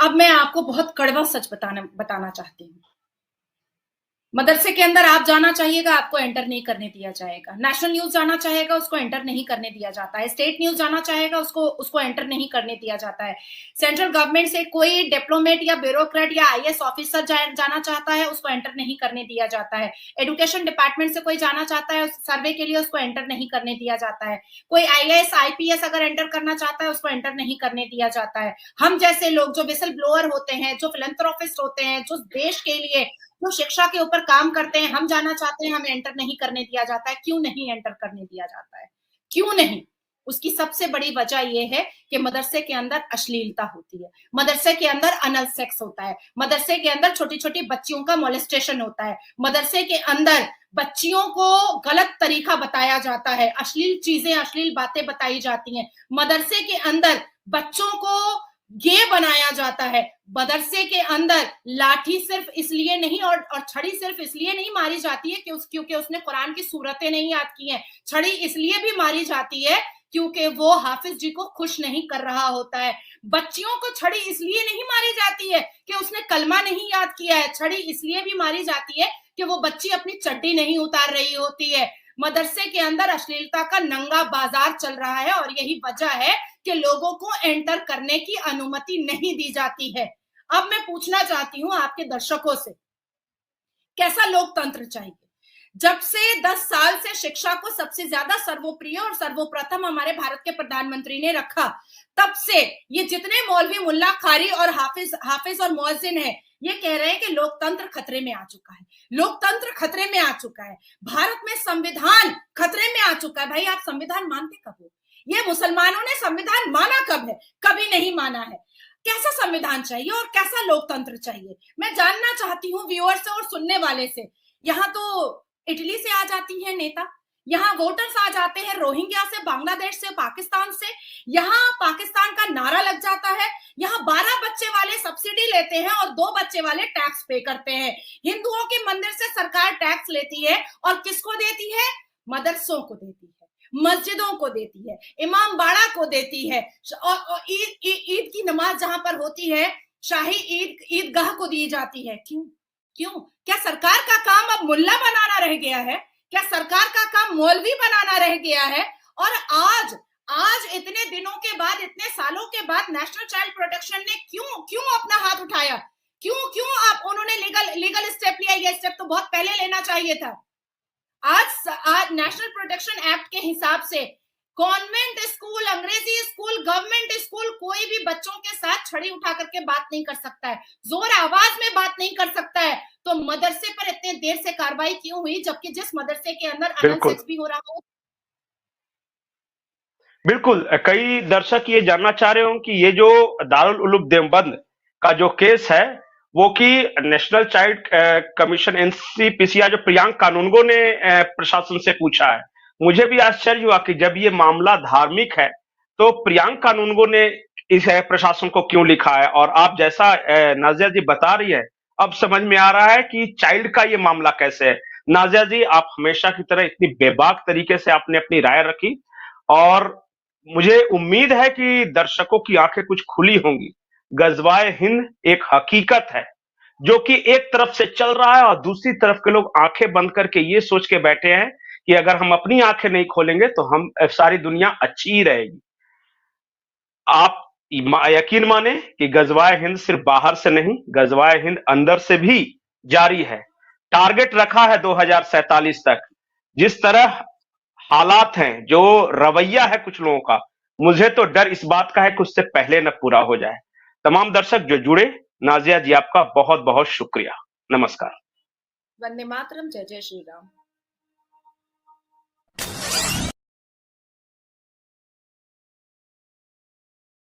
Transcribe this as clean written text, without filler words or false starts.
अब मैं आपको बहुत कड़वा सच बताना चाहती हूँ। मदरसे के अंदर आप जाना चाहिएगा, आपको एंटर नहीं करने दिया जाएगा। नेशनल न्यूज जाना चाहेगा, उसको एंटर नहीं करने दिया जाता है। स्टेट न्यूज जाना चाहेगा, उसको एंटर नहीं करने दिया जाता है। सेंट्रल गवर्नमेंट से कोई डिप्लोमेट या ब्यूरोक्रेट या आईएएस ऑफिसर जाना चाहता है, उसको एंटर नहीं करने दिया जाता है। एजुकेशन डिपार्टमेंट से कोई जाना चाहता है सर्वे के लिए, उसको एंटर नहीं करने दिया जाता है। कोई आईएएस आईपीएस अगर एंटर करना चाहता है, उसको एंटर नहीं करने दिया जाता है। हम जैसे लोग जो विसल ब्लोअर होते हैं, जो फिलैंथ्रोपिस्ट होते हैं, जो देश के लिए, जो शिक्षा के ऊपर काम करते हैं, हम जाना चाहते हैं, हमें एंटर नहीं करने दिया जाता है। क्यों नहीं एंटर करने दिया जाता है? क्यों नहीं? उसकी सबसे बड़ी वजह यह है कि मदरसे के अंदर अश्लीलता होती है, मदरसे के अंदर अनल सेक्स होता है, मदरसे के अंदर छोटी छोटी बच्चियों का मोलेस्टेशन होता है, मदरसे के अंदर बच्चियों को गलत तरीका बताया जाता है, अश्लील चीजें, अश्लील बातें बताई जाती हैं। मदरसे के अंदर बच्चों को ये बनाया जाता है। मदरसे के अंदर लाठी सिर्फ इसलिए नहीं और छड़ी सिर्फ इसलिए नहीं मारी जाती है क्योंकि उसने कुरान की सूरतें नहीं याद की हैं। छड़ी इसलिए भी मारी जाती है क्योंकि वो हाफिज जी को खुश नहीं कर रहा होता है। बच्चियों को छड़ी इसलिए नहीं मारी जाती है कि उसने कलमा नहीं याद किया है। छड़ी इसलिए भी मारी जाती है कि वो बच्ची अपनी चड्डी नहीं उतार रही होती है। मदरसे के अंदर अश्लीलता का नंगा बाजार चल रहा है और यही वजह है कि लोगों को एंटर करने की अनुमति नहीं दी जाती है। अब मैं पूछना चाहती हूं आपके दर्शकों से, कैसा लोकतंत्र चाहिए? जब से 10 साल से शिक्षा को सबसे ज्यादा सर्वोप्रिय और सर्वप्रथम हमारे भारत के प्रधानमंत्री ने रखा, तब से ये जितने मौलवी, मुल्ला, कारी और हाफिज और मुअज्जिन है, ये कह रहे हैं कि लोकतंत्र खतरे में आ चुका है, लोकतंत्र खतरे में आ चुका है, भारत में संविधान खतरे में आ चुका है। भाई, आप संविधान मानते कब हो? ये मुसलमानों ने संविधान माना कब है? कभी नहीं माना है। कैसा संविधान चाहिए और कैसा लोकतंत्र चाहिए? मैं जानना चाहती हूँ व्यूअर से और सुनने वाले से। यहाँ तो इटली से आ जाती है नेता, यहाँ वोटर्स आ जाते हैं रोहिंग्या से, बांग्लादेश से, पाकिस्तान से, यहाँ पाकिस्तान का नारा लग जाता है, यहाँ 12 बच्चे वाले सब्सिडी लेते हैं और 2 बच्चे वाले टैक्स पे करते हैं। हिंदुओं के मंदिर से सरकार टैक्स लेती है और किसको देती है? मदरसों को देती है, मस्जिदों को देती है, इमाम बाड़ा को देती है, और ईद की नमाज जहां पर होती है, शाही ईदगाह को दी जाती है। क्यों? क्यों? क्या सरकार का काम अब मुल्ला बनाना रह गया है? क्या सरकार का काम मौलवी बनाना रह गया है? और आज इतने दिनों के बाद, इतने सालों के बाद नेशनल चाइल्ड प्रोटेक्शन ने क्यों अपना हाथ उठाया? क्यों आप उन्होंने लीगल स्टेप लिया? ये स्टेप तो बहुत पहले लेना चाहिए था। आज नेशनल प्रोटेक्शन एक्ट के हिसाब से कॉन्वेंट स्कूल, अंग्रेजी स्कूल, गवर्नमेंट स्कूल, कोई भी बच्चों के साथ छड़ी उठा करके बात नहीं कर सकता है, जोर आवाज में बात नहीं कर सकता है। तो मदरसे पर इतने देर से कार्रवाई क्यों हुई, जबकि जिस मदरसे के अंदर अनल सेक्स भी हो रहा हो? बिल्कुल, कई दर्शक ये जानना चाह रहे हो कि ये जो दारुल उलूम देवबंद का जो केस है, वो कि नेशनल चाइल्ड कमीशन एनसीपीसीआर जो प्रियांक कानूनगो ने प्रशासन से पूछा है। मुझे भी आश्चर्य हुआ कि जब ये मामला धार्मिक है तो प्रियांक कानूनगो ने इस प्रशासन को क्यों लिखा है। और आप जैसा नाजिया जी बता रही है, अब समझ में आ रहा है कि चाइल्ड का ये मामला कैसे है। नाजिया जी, आप हमेशा की तरह इतनी बेबाक तरीके से आपने अपनी राय रखी और मुझे उम्मीद है कि दर्शकों की आंखें कुछ खुली होंगी। गजवाए हिंद एक हकीकत है जो कि एक तरफ से चल रहा है और दूसरी तरफ के लोग आंखें बंद करके ये सोच के बैठे हैं कि अगर हम अपनी आंखें नहीं खोलेंगे तो हम सारी दुनिया अच्छी ही रहेगी। आप यकीन माने कि गजवाए हिंद सिर्फ बाहर से नहीं, गजवाए हिंद अंदर से भी जारी है। टारगेट रखा है 2047 तक। जिस तरह हालात हैं, जो रवैया है कुछ लोगों का, मुझे तो डर इस बात का है कि उससे पहले न पूरा हो जाए। तमाम दर्शक जो जुड़े, नाजिया जी आपका बहुत बहुत शुक्रिया। नमस्कार। वंदे मातरम। जय जय श्री राम।